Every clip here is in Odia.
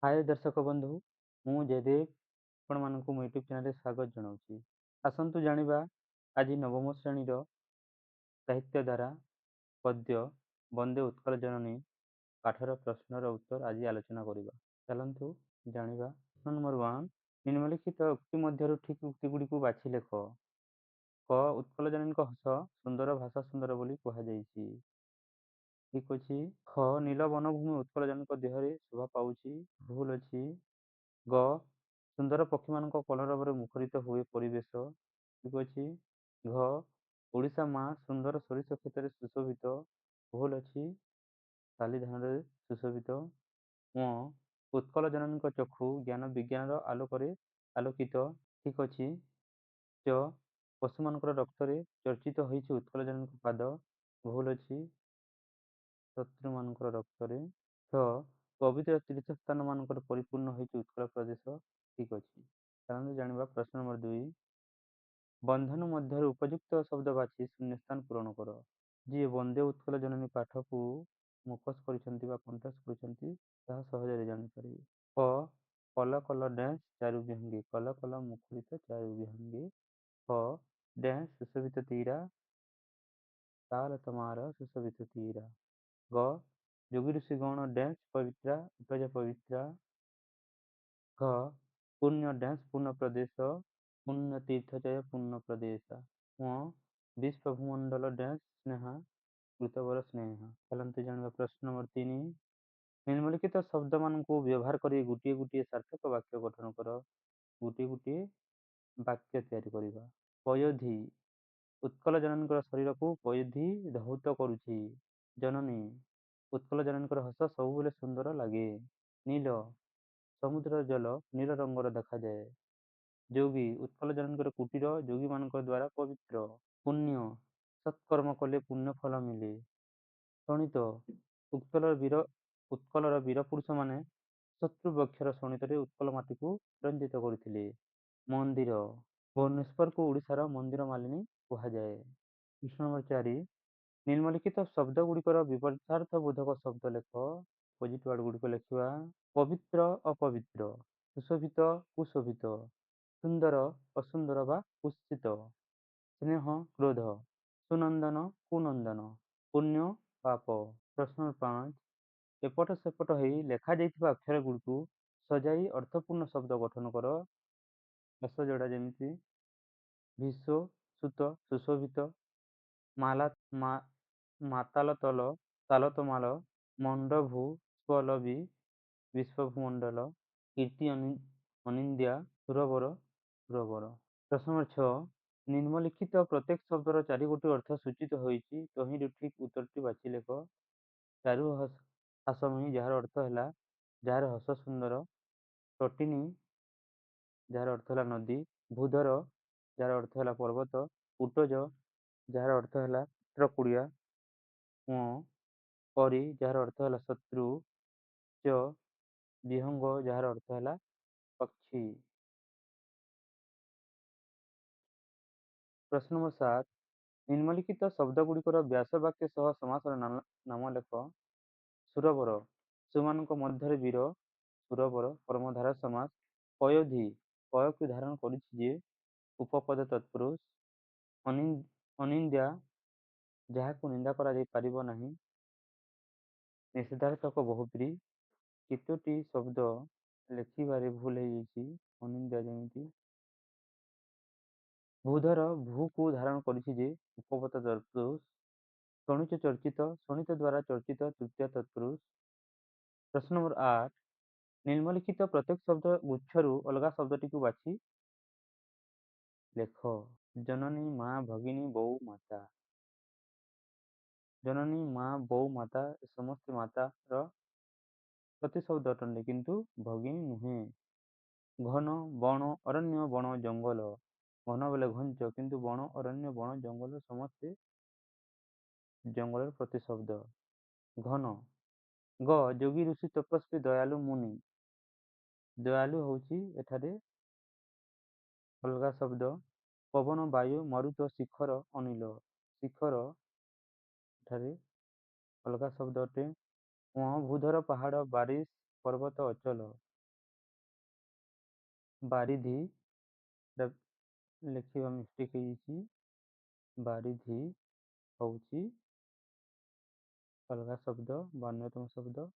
ହାଏ ଦର୍ଶକ ବନ୍ଧୁ, ମୁଁ ଜୟଦେବ ଆପଣମାନଙ୍କୁ ମୋ ୟୁଟ୍ୟୁବ୍ ଚ୍ୟାନେଲରେ ସ୍ୱାଗତ ଜଣାଉଛି। ଆସନ୍ତୁ ଜାଣିବା ଆଜି ନବମ ଶ୍ରେଣୀର ସାହିତ୍ୟ ଧାରା ପଦ୍ୟ ବନ୍ଦେ ଉତ୍କଳ ଜନନୀ ପାଠର ପ୍ରଶ୍ନର ଉତ୍ତର ଆଜି ଆଲୋଚନା କରିବା। ଚାଲନ୍ତୁ ଜାଣିବା। ପ୍ରଶ୍ନ ନମ୍ବର 1, ନିମ୍ନଲିଖିତ ଉକ୍ତି ମଧ୍ୟରୁ ଠିକ୍ ଉକ୍ତିଗୁଡ଼ିକୁ ବାଛି ଲେଖ। କ ଉତ୍କଳ ଜନନୀଙ୍କ ହସ ସୁନ୍ଦର, ଭାଷା ସୁନ୍ଦର ବୋଲି କୁହାଯାଇଛି। ଠିକ୍ ଅଛି। ଖ ନୀଳ ବନଭୂମି ଉତ୍କଳ ଜନନୀଙ୍କ ଦେହରେ ଶୋଭା ପାଉଛି। ଭୁଲ ଅଛି। ଗ ସୁନ୍ଦର ପକ୍ଷୀମାନଙ୍କ କଲରବରେ ମୁଖରିତ ହୁଏ ପରିବେଶ। ଠିକ୍ ଅଛି। ଘ ଓଡ଼ିଶା ମା ସୁନ୍ଦର ସୋରିଷ କ୍ଷେତରେ ସୁଶୋଭିତ। ଭୁଲ ଅଛି। ଶାଲି ଧାନରେ ସୁଶୋଭିତ। ମ ଉତ୍କଳ ଜନନୀଙ୍କ ଚକ୍ଷୁ ଜ୍ଞାନ ବିଜ୍ଞାନର ଆଲୋକରେ ଆଲୋକିତ। ଠିକ୍ ଅଛି। ଚ ପଶୁମାନଙ୍କର ରକ୍ତରେ ଚର୍ଚ୍ଚିତ ହୋଇଛି ଉତ୍କଳ ଜନନୀଙ୍କ ପାଦ। ଭୁଲ ଅଛି। ଶତ୍ରୁମାନଙ୍କର ରକ୍ତରେ। ଛ ପବିତ୍ର ତୀର୍ଥସ୍ଥାନମାନଙ୍କର ପରିପୂର୍ଣ୍ଣ ହୋଇଛି ଉତ୍କଳ ପ୍ରଦେଶ। ଠିକ୍ ଅଛି। ଚାଲନ୍ତୁ ଜାଣିବା ପ୍ରଶ୍ନ ନମ୍ବର 2, ବନ୍ଧନ ମଧ୍ୟରୁ ଉପଯୁକ୍ତ ଶବ୍ଦ ବାଛି ଶୂନ୍ୟସ୍ଥାନ ପୂରଣ କର। ଯିଏ ବନ୍ଦେ ଉତ୍କଳ ଜନନୀ ପାଠକୁ ମୁଖସ୍ଥ କରିଛନ୍ତି ବା କଣ୍ଠସ୍ଥ କରିଛନ୍ତି ତାହା ସହଜରେ ଜାଣିପାରିବେ। କ କଲ କଲ ଡ୍ୟାନ୍ସ ଚାରୁ ବିହଙ୍ଗୀ, କଲ କଲ ମୁଖରିତ ଚାରୁ ବିହଙ୍ଗୀ। କ ଡ୍ୟାନ୍ସ ସୁଶୋଭିତ ତୀରା, ତାଲ ତମାର ସୁଶୋଭିତ ତୀରା। ଗ ଯୋଗୀ ଋଷି ଗଣ ଡ୍ୟାନ୍ସ ପବିତ୍ରା ଉପଜ ପବିତ୍ରା। ଘ ପୁଣ୍ୟ ଡ୍ୟାନ୍ସ ପୂର୍ଣ୍ଣ ପ୍ରଦେଶ, ପୁଣ୍ୟ ତୀର୍ଥ ଜୟ ପୂର୍ଣ୍ଣ ପ୍ରଦେଶ। ମ ବିଶ୍ୱଭୂମଣ୍ଡଳ ଡ୍ୟାନ୍ସ ସ୍ନେହା କୃତବର ସ୍ନେହ। ଚାଲନ୍ତୁ ଜାଣିବା ପ୍ରଶ୍ନ ନମ୍ବର 3, ନିମ୍ନଲିଖିତ ଶବ୍ଦମାନଙ୍କୁ ବ୍ୟବହାର କରି ଗୋଟିଏ ଗୋଟିଏ ସାର୍ଥକ ବାକ୍ୟ ଗଠନ କର। ଗୋଟିଏ ଗୋଟିଏ ବାକ୍ୟ ତିଆରି କରିବା। ପୟୋଧି ଉତ୍କଳ ଜନନୀଙ୍କର ଶରୀରକୁ ପୟୋଧି ଧୌତ କରୁଛି। ଜନନୀ ଉତ୍କଳ ଜନନୀଙ୍କର ହସ ସବୁବେଳେ ସୁନ୍ଦର ଲାଗେ। ନୀଳ ସମୁଦ୍ରର ଜଳ ନୀଳ ରଙ୍ଗର ଦେଖାଯାଏ। ଯୋଗୀ ଉତ୍କଳ ଜନନୀଙ୍କର କୁଟୀର ଯୋଗୀମାନଙ୍କ ଦ୍ୱାରା ପବିତ୍ର। ପୁଣ୍ୟ ସତ୍କର୍ମ କଲେ ପୁଣ୍ୟ ଫଳ ମିଳେ। ଶୋଣିତ ଉତ୍କଳର ବୀର ପୁରୁଷମାନେ ଶତ୍ରୁ ବକ୍ଷର ଶୋଣିତରେ ଉତ୍କଳ ମାଟିକୁ ରଞ୍ଜିତ କରିଥିଲେ। ମନ୍ଦିର ଭୁବନେଶ୍ୱରକୁ ଓଡ଼ିଶାର ମନ୍ଦିର ମାଳିନୀ କୁହାଯାଏ। ପ୍ରଶ୍ନ ନମ୍ବର 4, ନିମ୍ନଲିଖିତ ଶବ୍ଦ ଗୁଡ଼ିକର ବିପରୀତାର୍ଥ ବୋଧକ ଶବ୍ଦ ଲେଖ। ଅପୋଜିଟ୍ ୱାର୍ଡ ଗୁଡ଼ିକ ଲେଖିବା। ପବିତ୍ର ଅପବିତ୍ର, ସୁଶୋଭିତ କୁଶୋଭିତ, ସୁନ୍ଦର ଅସୁନ୍ଦର ବା କୁତ୍ସିତ, ସ୍ନେହ କ୍ରୋଧ, ସୁନନ୍ଦନ କୁନନ୍ଦନ, ପୁଣ୍ୟ ପାପ। ପ୍ରଶ୍ନ 5, ଏପଟ ସେପଟ ହୋଇ ଲେଖାଯାଇଥିବା ଅକ୍ଷର ଗୁଡ଼ିକୁ ସଜାଇ ଅର୍ଥପୂର୍ଣ୍ଣ ଶବ୍ଦ ଗଠନ କର। ହସ ଯୋଡ଼ା ଯେମିତି ବିଶ୍ୱ ସୁତ ସୁଶୋଭିତ, ମାତାଲ ତଲ ତାଲତମାଲ, ମଣ୍ଡଭୂ ସ୍ୱଲଭୀ ବିଶ୍ୱଭୂମଣ୍ଡଳ, କୀର୍ତ୍ତି ଅନିନ୍ଦ୍ୟା ସୁରବର ସୁରବର। ପ୍ରଶ୍ନ ନମ୍ବର 6, ନିମ୍ନଲିଖିତ ପ୍ରତ୍ୟେକ ଶବ୍ଦର ଚାରିଗୋଟି ଅର୍ଥ ସୂଚିତ ହୋଇଛି। ତହିଁରୁ ଠିକ୍ ଉତ୍ତରଟି ବାଛି ଲେଖ। ଚାରୁ ହାସମୀ ଯାହାର ଅର୍ଥ ହେଲା ଯାହାର ହସ ସୁନ୍ଦର। ତଟିନୀ ଯାହାର ଅର୍ଥ ହେଲା ନଦୀ। ଭୂଧର ଯାହାର ଅର୍ଥ ହେଲା ପର୍ବତ। ପୂଟଜ ଯାହାର ଅର୍ଥ ହେଲା ଚିତ୍ରକୁଡ଼ିଆ। ମ ପରି ଯାହାର ଅର୍ଥ ହେଲା ଶତ୍ରୁ। ଚ ବିହଙ୍ଗ ଯାହାର ଅର୍ଥ ହେଲା ପକ୍ଷୀ। ପ୍ରଶ୍ନ ନମ୍ବର 7, ନିମ୍ନଲିଖିତ ଶବ୍ଦଗୁଡ଼ିକର ବ୍ୟାସ ବାକ୍ୟ ସହ ସମାସର ନାମ ଲେଖ। ସୁରବର ସୁମାନଙ୍କ ମଧ୍ୟରେ ବୀର, ସୁରବର କର୍ମଧାରୟ ସମାସ। ପୟୋଧି ପୟକୁ ଧାରଣ କରିଛି ଯେ, ଉପପଦ ତତ୍ପୁରୁଷ। ଅନିନ୍ଦ୍ୟା ଯାହାକୁ ନିନ୍ଦା କରାଯାଇ ପାରିବ ନାହିଁ। ନିଷେଧାର୍ଥକ ବହୁବ୍ରୀ। କେତୋଟି ଶବ୍ଦ ଲେଖିବାରେ ଭୁଲ ହେଇଯାଇଛି। ଅନିନ୍ଦ୍ୟା ଯେମିତି। ଭୂଧର ଭୂକୁ ଧାରଣ କରିଛି ଯେ, ଉପପଦ ତତ୍ପୁରୁଷ। ଶୋଣିତ ଚର୍ଚ୍ଚିତ ଶୋଣିତ ଦ୍ୱାରା ଚର୍ଚ୍ଚିତ ତୃତୀୟ ତତ୍ପୁରୁଷ। ପ୍ରଶ୍ନ ନମ୍ବର 8, ନିମ୍ନଲିଖିତ ପ୍ରତ୍ୟେକ ଶବ୍ଦ ଗୁଚ୍ଛରୁ ଅଲଗା ଶବ୍ଦଟିକୁ ବାଛି ଲେଖ। ଜନନୀ ମା ଭଗିନୀ ବୋଉ ମାତା। ଜନନୀ ମା ବୋଉ ମାତା ଏ ସମସ୍ତେ ମାତାର ପ୍ରତିଶବ୍ଦ ଅଟନ୍ତି କିନ୍ତୁ ଭଗିନୀ ନୁହେଁ। ଘନ ବଣ ଅରଣ୍ୟ ବଣ ଜଙ୍ଗଲ। ଘନ ବୋଲେ ଘଞ୍ଚ କିନ୍ତୁ ବଣ ଅରଣ୍ୟ ବଣ ଜଙ୍ଗଲ ସମସ୍ତେ ଜଙ୍ଗଲର ପ୍ରତିଶବ୍ଦ। ଘନ। ଗ ଯୋଗୀ ଋଷି ତପସ୍ୱୀ ଦୟାଳୁ ମୁନି। ଦୟାଳୁ ହେଉଛି ଏଠାରେ ଅଲଗା ଶବ୍ଦ। ପବନ ବାୟୁ ମରୁତ ଶିଖର ଅନିଲ। ଶିଖର ଏଠାରେ ଅଲଗା ଶବ୍ଦ ଅଟେ। ଭୂଧର ପାହାଡ଼ ବାରିଶ ପର୍ବତ ଅଚଳ। ବାରିଧି ଏଟା ଲେଖିବା ମିଷ୍ଟେକ୍ ହେଇଯାଇଛି। ବାରିଧି ହଉଛି ଅଲଗା ଶବ୍ଦ ବା ଅନ୍ୟତମ ଶବ୍ଦ।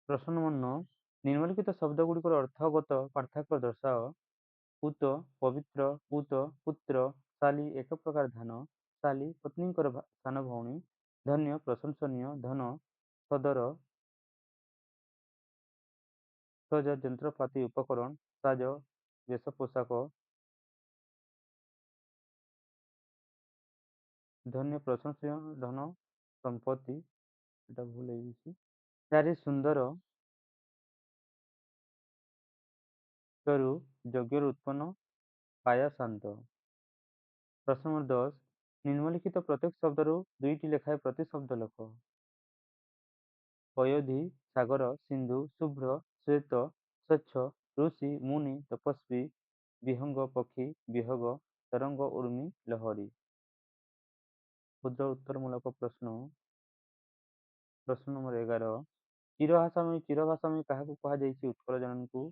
ପ୍ରଶ୍ନ ନମ୍ବର 9 ନିମ୍ନଲିଖିତ ଶବ୍ଦଗୁଡ଼ିକର ଅର୍ଥଗତ ପାର୍ଥକ୍ୟ ଦର୍ଶାଅ। ପୂତ ପବିତ୍ର, ପୂତ ପୁତ୍ର, ଶାଲୀ ଏକ ପ୍ରକାର ଧାନ, ଶାଲୀ ପତ୍ନୀଙ୍କର ସାନ ଭଉଣୀ, ଧନ୍ୟ ପ୍ରଶଂସନୀୟ, ଧନ ସଦର, ସଜ ଯନ୍ତ୍ରପାତି ଉପକରଣ, ସାଜ ବେଶ ପୋଷାକ, ଧନ୍ୟ ପ୍ରଶଂସନୀୟ, ଧନ ସମ୍ପତ୍ତି। ଏଟା ଭୁଲ ହେଇଯାଇଛି। ଚାରି ସୁନ୍ଦର ରୁ ଯଜ୍ଞରୁ ଉତ୍ପନ୍ନ, କାୟା ଶାନ୍ତ। ପ୍ରଶ୍ନ ନମ୍ବର 10 ନିମ୍ନଲିଖିତ ପ୍ରତ୍ୟେକ ଶବ୍ଦରୁ ଦୁଇଟି ଲେଖାଏଁ ପ୍ରତି ଶବ୍ଦ ଲେଖ। ଅୟୋଧି ସାଗର, ସିନ୍ଧୁ ଶୁଭ୍ର, ଶ୍ଵେତ ସ୍ୱଚ୍ଛ, ଋଷି ମୁନି ତପସ୍ୱୀ, ବିହଙ୍ଗ ପକ୍ଷୀ, ବିହଗ ତରଙ୍ଗ, ଉର୍ମି ଲହରୀ। କ୍ଷୁଦ୍ର ଉତ୍ତରମୂଳକ ପ୍ରଶ୍ନ। ପ୍ରଶ୍ନ ନମ୍ବର 11 ଚିରଭାଷାମୟୀ କାହାକୁ କୁହାଯାଇଛି? ଉତ୍କଳ ଜନନୀକୁ।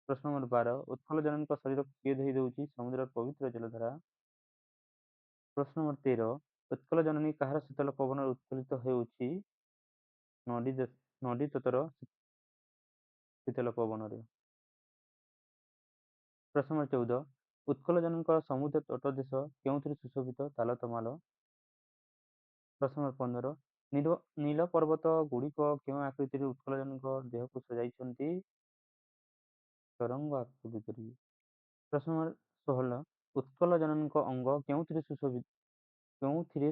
ପ୍ରଶ୍ନ ନମ୍ବର 12 ଉତ୍କଳ ଜନନୀଙ୍କ ଶରୀରକୁ କିଏ ଧୋଇ ଦେଉଛି? ସମୁଦ୍ରର ପବିତ୍ର ଜଳଧାରା। ପ୍ରଶ୍ନ ନମ୍ବର 13 ଉତ୍କଳ ଜନନୀ କାହାର ଶୀତଳ ପବନରେ ଉତ୍ଫୁଲ୍ଲିତ ହେଉଛି? ନଦୀ ତଟର ଶୀତଳ ପବନରେ। ପ୍ରଶ୍ନ ନମ୍ବର 14 ଉତ୍କଳ ଜନନୀଙ୍କ ସମୁଦ୍ର ତଟଦେଶ କେଉଁଥିରେ ସୁଶୋଭିତ? ତାଲତମାଲ। ପ୍ରଶ୍ନ ନମ୍ବର 15 ନୀଳ ପର୍ବତ ଗୁଡ଼ିକ କେଉଁ ଆକୃତିରେ ଉତ୍କଳ ଜନନୀଙ୍କ ଦେହକୁ ସଜାଇଛନ୍ତି? ତରଙ୍ଗ ଆକୃତିରେ। ପ୍ରଶ୍ନ ନମ୍ବର 16 ଉତ୍କଳ ଜନନୀଙ୍କ ଅଙ୍ଗ କେଉଁଥିରେ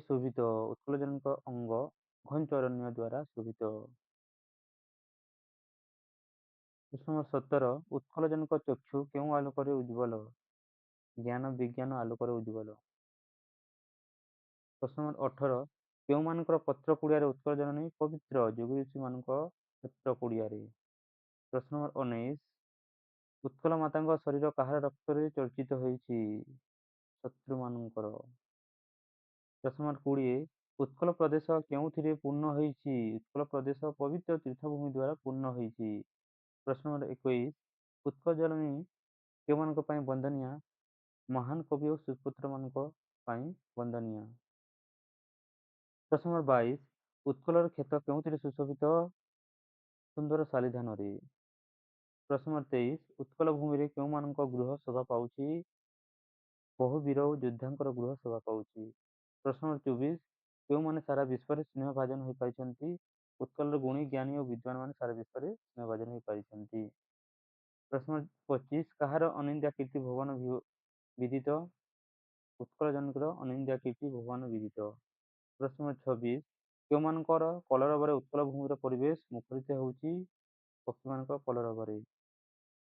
ଶୋଭିତ? ଉତ୍କଳ ଜନନୀଙ୍କ ଅଙ୍ଗ ଘଞ୍ଚ ଅରଣ୍ୟ ଦ୍ୱାରା ଶୋଭିତ। ପ୍ରଶ୍ନ ନମ୍ବର 17 ଉତ୍କଳ ଜନନୀଙ୍କ ଚକ୍ଷୁ କେଉଁ ଆଲୋକରେ ଉଜ୍ଜ୍ୱଳ? ଜ୍ଞାନ ବିଜ୍ଞାନ ଆଲୋକରେ ଉଜ୍ଜ୍ୱଳ। ପ୍ରଶ୍ନ ନମ୍ବର 18 କେଉଁମାନଙ୍କର ପତ୍ର କୁଡ଼ିଆରେ ଉତ୍କଳ ଜନନୀ ପବିତ୍ର? ଯୋଗୀ ଋଷିମାନଙ୍କ ପତ୍ର କୁଡ଼ିଆରେ। ପ୍ରଶ୍ନ ନମ୍ବର 19 ଉତ୍କଳ ମାତାଙ୍କ ଶରୀର କାହାର ରକ୍ତରେ ଚର୍ଚ୍ଚିତ ହୋଇଛି? ଶତ୍ରୁମାନଙ୍କର। ପ୍ରଶ୍ନ ନମ୍ବର 20 ଉତ୍କଳ ପ୍ରଦେଶ କେଉଁଥିରେ ପୂର୍ଣ୍ଣ ହୋଇଛି? ଉତ୍କଳ ପ୍ରଦେଶ ପବିତ୍ର ତୀର୍ଥଭୂମି ଦ୍ୱାରା ପୂର୍ଣ୍ଣ ହୋଇଛି। ପ୍ରଶ୍ନ ନମ୍ବର 21 ଉତ୍କଳ ଜନନୀ କେଉଁମାନଙ୍କ ପାଇଁ ବନ୍ଦନୀୟା? ମହାନ କବି ଓ ସୁପୁତ୍ରମାନଙ୍କ ପାଇଁ ବନ୍ଦନୀୟା। ପ୍ରଶ୍ନ ନମ୍ବର 22 ଉତ୍କଳର କ୍ଷେତ କେଉଁଥିରେ ସୁଶୋଭିତ? ସୁନ୍ଦର ଶାଲିଧାନରେ। ପ୍ରଶ୍ନ ନମ୍ବର 23 ଉତ୍କଳ ଭୂମିରେ କେଉଁମାନଙ୍କ ଗୃହ ଶୋଭା ପାଉଛି? ବହୁ ବୀର ଓ ଯୋଦ୍ଧାଙ୍କର ଗୃହ ଶୋଭା ପାଉଛି। ପ୍ରଶ୍ନ ନମ୍ବର 24 କେଉଁମାନେ ସାରା ବିଶ୍ୱରେ ସ୍ନେହ ଭାଜନ ହୋଇପାରିଛନ୍ତି? ଉତ୍କଳର ଗୁଣୀ ଜ୍ଞାନୀ ଓ ବିଦ୍ୱାନମାନେ ସାରା ବିଶ୍ୱରେ ସ୍ନେହ ଭାଜନ ହୋଇପାରିଛନ୍ତି। ପ୍ରଶ୍ନ ନମ୍ବର 25 କାହାର ଅନିନ୍ଦ୍ୟ କୀର୍ତ୍ତି ଭୁବନ ବିଦିତ? ଉତ୍କଳ ଜନନୀଙ୍କର ଅନିନ୍ଦ୍ୟ କୀର୍ତ୍ତି ଭୁବନ ବିଦିତ। ପ୍ରଶ୍ନ ନମ୍ବର 26 କେଉଁମାନଙ୍କର କଳରବରେ ଉତ୍କଳ ଭୂମିର ପରିବେଶ ମୁଖରିତ ହେଉଛି? ପକ୍ଷୀମାନଙ୍କ କଳରବରେ।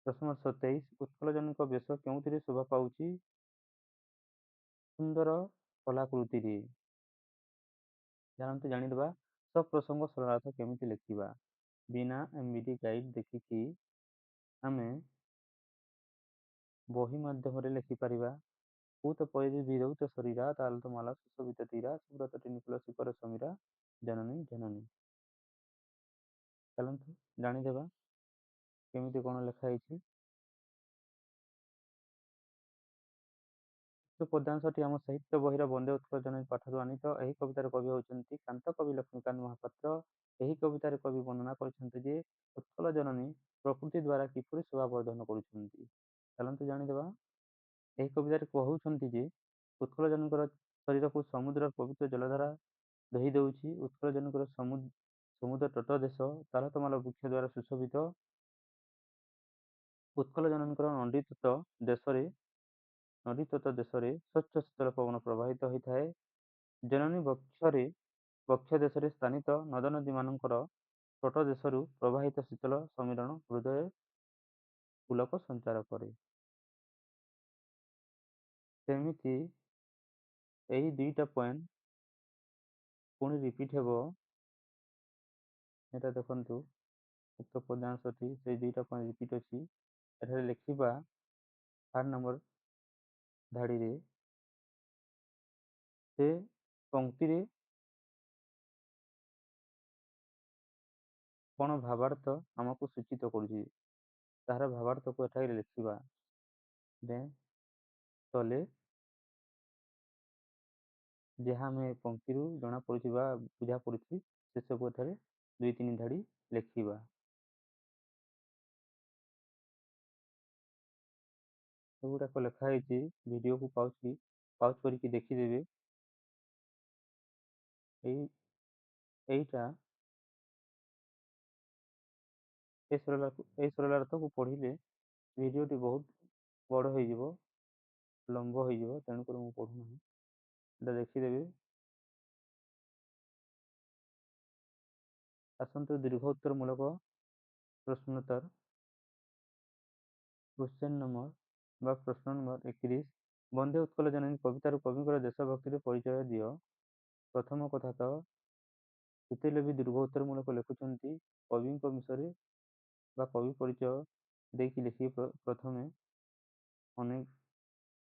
ପ୍ରଶ୍ନ ନମ୍ବର 27 ଉତ୍କଳ ଜନନୀଙ୍କ ବେଶ କେଉଁଥିରେ ଶୋଭା ପାଉଛି? ସୁନ୍ଦର କଲାକୃତିରେ। ଜାଣନ୍ତୁ ଜାଣିଦେବା ସପ୍ରସଙ୍ଗ ସରଳାର୍ଥ କେମିତି ଲେଖିବା। ବିନା ଏମବିଡି ଗାଇଡ୍ ଦେଖିକି ଆମେ ବହି ମାଧ୍ୟମରେ ଲେଖିପାରିବା। ପୂତ ପଇରି ବିରୌତ ଶରୀରା, ତାଲତମାଲା ସୁଶୋଭିତ ତୀରା, ସୁବ୍ରତ ନିକୁଲ ଶିଖର ସମୀରା, ଜନନୀ ଜନନୀ। ଚାଲନ୍ତୁ ଜାଣିଦେବା କେମିତି କଣ ଲେଖା ହେଇଛି। ପଦ୍ୟାଂଶଟି ଆମ ସାହିତ୍ୟ ବହିର ବନ୍ଦେ ଉତ୍କଳ ଜନନୀ ପାଠରୁ ଆନିତ। ଏହି କବିତାର କବି ହେଉଛନ୍ତି କାନ୍ତ କବି ଲକ୍ଷ୍ମୀକାନ୍ତ ମହାପାତ୍ର। ଏହି କବିତାରେ କବି ବର୍ଣ୍ଣନା କରିଛନ୍ତି ଯେ ଉତ୍କଳ ଜନନୀ ପ୍ରକୃତି ଦ୍ୱାରା କିପରି ଶୋଭା ବର୍ଦ୍ଧନ କରୁଛନ୍ତି। ଚାଲନ୍ତୁ ଜାଣିଦେବା। ଏହି କବିତାରେ କହୁଛନ୍ତି ଯେ ଉତ୍କଳ ଜନନୀଙ୍କର ଶରୀରକୁ ସମୁଦ୍ରର ପବିତ୍ର ଜଳଧାରା ଧୋଇ ଦେଉଛି। ଉତ୍କଳ ଜନନୀଙ୍କର ସମୁଦ୍ର ତଟ ଦେଶ ତାଳତମାଳ ବୃକ୍ଷ ଦ୍ୱାରା ସୁଶୋଭିତ। ଉତ୍କଳ ଜନନୀଙ୍କର ନଦୀତଟ ଦେଶରେ ସ୍ୱଚ୍ଛ ଶୀତଳ ପବନ ପ୍ରବାହିତ ହୋଇଥାଏ। ଜନନୀ ବକ୍ଷ ଦେଶରେ ସ୍ଥାନିତ ନଦନଦୀମାନଙ୍କର ତଟ ଦେଶରୁ ପ୍ରବାହିତ ଶୀତଳ ସମୀରଣ ହୃଦୟ ପୁଲକ ସଞ୍ଚାର କରେ। ସେମିତି ଏହି ଦୁଇଟା ପଏଣ୍ଟ ପୁଣି ରିପିଟ୍ ହେବ। এটা ଦେଖନ୍ତୁ ଉକ୍ତ ପଦ୍ୟାଂଶଟି ସେଇ ଦୁଇଟା ପଏଣ୍ଟ ରିପିଟ୍ ଅଛି। ଏଠାରେ ଲେଖିବା 8 ନମ୍ବର ଧାଡ଼ିରେ ସେ ପଂକ୍ତିରେ କ'ଣ ଭାବାର୍ଥ ଆମକୁ ସୂଚିତ କରୁଛି ତାହାର ଭାବାର୍ଥକୁ ଏଠାରେ ଲେଖିବା। ତଳେ ଯାହା ଆମେ ପଂକ୍ତିରୁ ଜଣାପଡ଼ୁଛି ବା ବୁଝା ପଡ଼ୁଛି ସେସବୁ ଏଠାରେ 2-3 ଧାଡ଼ି ଲେଖିବା। ଏଗୁଡ଼ାକ ଲେଖା ହେଇଛି, ଭିଡ଼ିଓକୁ ପାଉଜ୍ କରିକି ଦେଖିଦେବେ। ଏଇଟା এই ସରଳାର୍ଥକୁ ପଢ଼ିଲେ ଭିଡ଼ିଓଟି ବହୁତ ବଡ଼ ହେଇଯିବ, ଲମ୍ବ ହେଇଯିବ, ତେଣୁକରି ମୁଁ ପଢ଼ୁନାହିଁ। ଏଇଟା ଦେଖିଦେବେ। ଆସନ୍ତୁ ଦୀର୍ଘ ଉତ୍ତର ମୂଳକ ପ୍ରଶ୍ନୋତ୍ତର। କ୍ୱେଶ୍ଚନ ନମ୍ବର ବା ପ୍ରଶ୍ନ ନମ୍ବର 21। ବନ୍ଦେ ଉତ୍କଳ ଜନନୀ କବିତାରୁ କବିଙ୍କର ଦେଶଭକ୍ତିର ପରିଚୟ ଦିଅ। ପ୍ରଥମ କଥା ତ ଯେତେବେଳେ ବି ଦୀର୍ଘ ଉତ୍ତର ମୂଳକ ଲେଖୁଛନ୍ତି କବିଙ୍କ ବିଷୟରେ ବା କବି ପରିଚୟ ଦେଇକି ଲେଖିବେ। ପ୍ରଥମେ ଅନେକ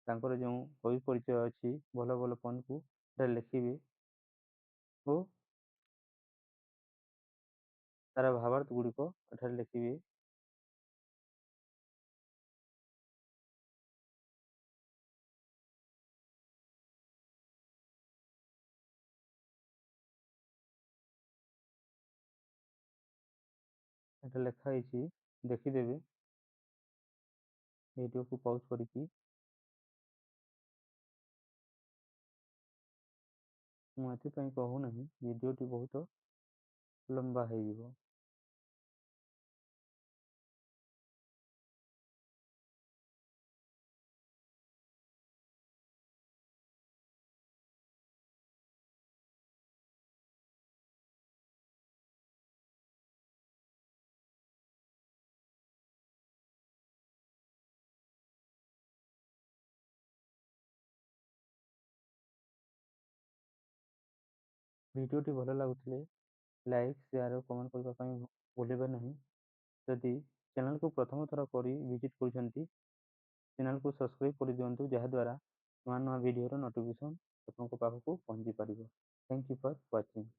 ତାଙ୍କର ଯେଉଁ କବି ପରିଚୟ ଅଛି ଭଲ ଭଲ ପଏଣ୍ଟକୁ ଏଠାରେ ଲେଖିବେ ଓ ତାର ଭାବାର୍ଥ ଗୁଡ଼ିକ ଏଠାରେ ଲେଖିବେ। ଏଟା ଲେଖା ହେଇଛି, ଦେଖିଦେବେ ଭିଡ଼ିଓକୁ ପାଉଜ୍ କରିକି। ମୁଁ ଏଥିପାଇଁ କହୁନାହିଁ, ଭିଡ଼ିଓଟି ବହୁତ ଲମ୍ବା ହେଇଯିବ। ଭିଡ଼ିଓଟି ଭଲ ଲାଗୁଥିଲେ ଲାଇକ୍, ସେୟାର ଓ କମେଣ୍ଟ କରିବା ପାଇଁ ଭୁଲିବେ ନାହିଁ। ଯଦି ଚ୍ୟାନେଲକୁ ପ୍ରଥମ ଥର କରି ଭିଜିଟ୍ କରୁଛନ୍ତି, ଚ୍ୟାନେଲକୁ ସବସ୍କ୍ରାଇବ୍ କରିଦିଅନ୍ତୁ, ଯାହାଦ୍ୱାରା ନୂଆ ନୂଆ ଭିଡ଼ିଓର ନୋଟିଫିକେସନ୍ ଆପଣଙ୍କ ପାଖକୁ ପହଞ୍ଚି ପାରିବ। Thank you for watching.